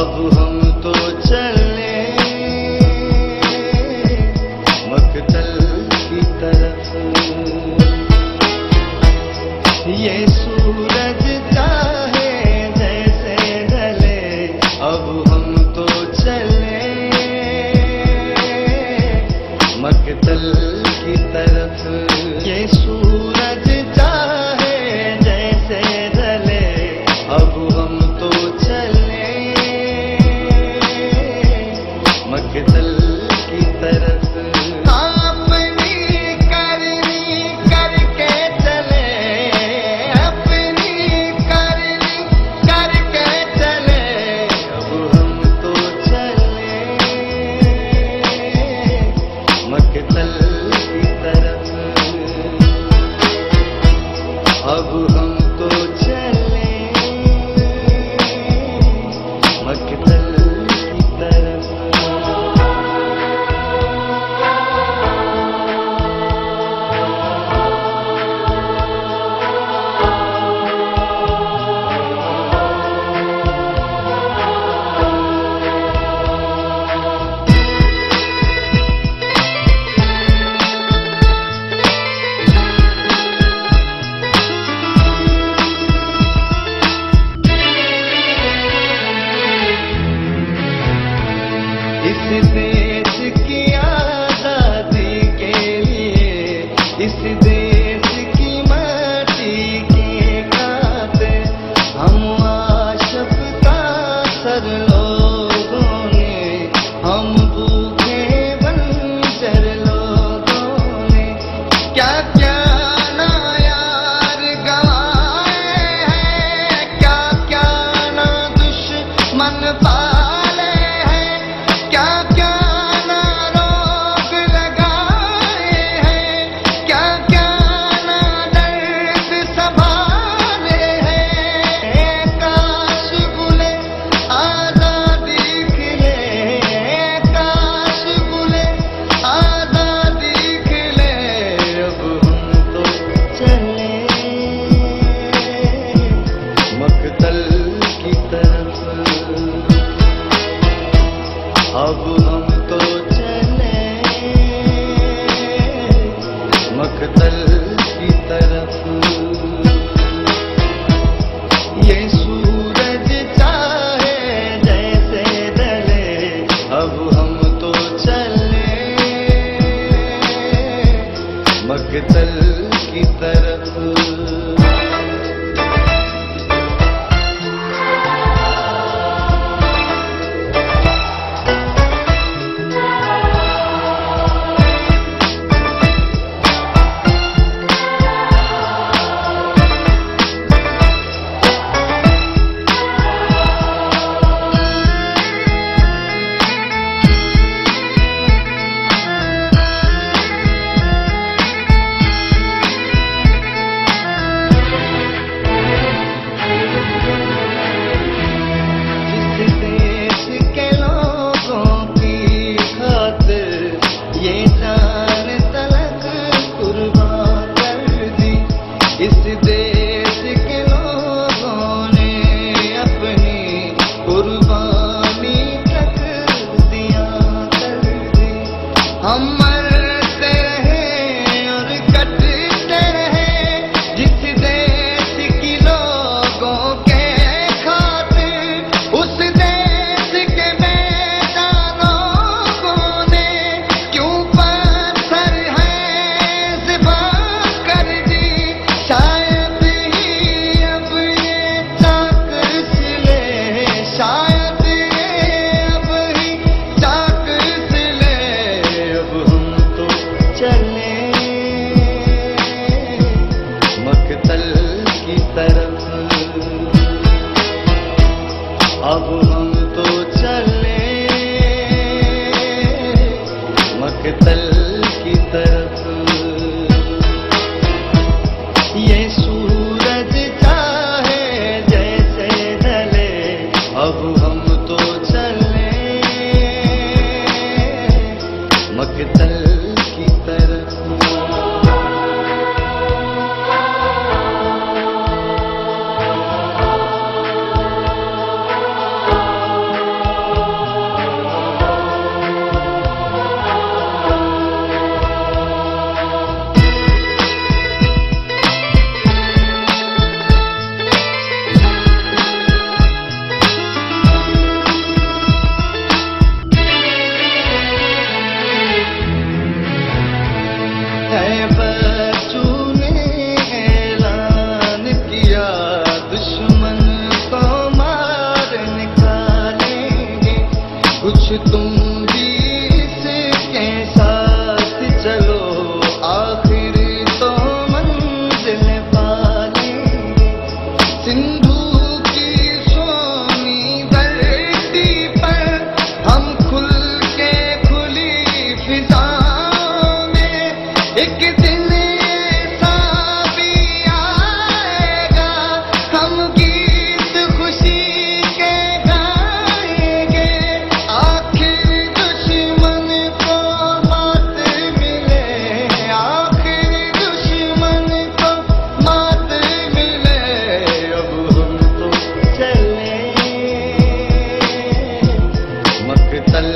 अब हम तो चले मकतल की तरफ। ये सूरज चाहे जैसे ढले, अब हम तो चले मकतल की तरफ। ये सूरज चाहे जैसे ढले, अब हम तो चले मकतल की तरफ। अपनी करनी करके चले, अपनी करनी करके चले, अब हम तो चले मकतल की तरफ। अब हम तो चले मकतल की तरफ। इस देश की आजादी के लिए, इस देश की माटी के खाते, हम आशफ्ता सर लोगों ने, हम भूखे बंजर लोगों ने, क्या क्या ना यार गवाए हैं, क्या क्या ना दुश्मन पाले हैं, क्या क्या ना रोग लगाए हैं, क्या क्या ना दर्द संभाले हैं। काश बुले आजादी खिले, काश बुले आजादी खिले, अब हम तो चले मकतल की तरफ। अब हम तो चले मकतल की तरफ। ये सूरज चाहे जैसे ढले, अब हम तो चले मकतल की तरफ। जिस देश के लोगों की खातिर ये जान तलक कुर्बान कर दी, इस देश के लोगों ने अपनी कुर्बानी तक दिया कर दी। हम मरते रहे और कटते रहे जिस देश की लोगों के खातिर, उस देश के बेदानों ने क्यों पत्थर है ज़िबा कर दी। शायद ही अब ये चाक सिले, शायद ये अब ही चाक सिले, अब हम तो चले मकतल की तरफ। अब हम तो चले मकतल की तरफ। ये सूरज चाहे जैसे ढले, अब हम तो चले मकतल की तरफ। कुछ तुम भी इसके साथ चलो, आखिर तो मंजिल पालेंगे। सिंधु की सोनी धरती पर हम खुल के खुली फिजाओं में, एक दिन ऐसा भी आएगा हम गीत खुशी के गाएंगे। आखिर दुश्मन को मात मिले, आखिर दुश्मन को मात मिले, अब हम तो चले मकतल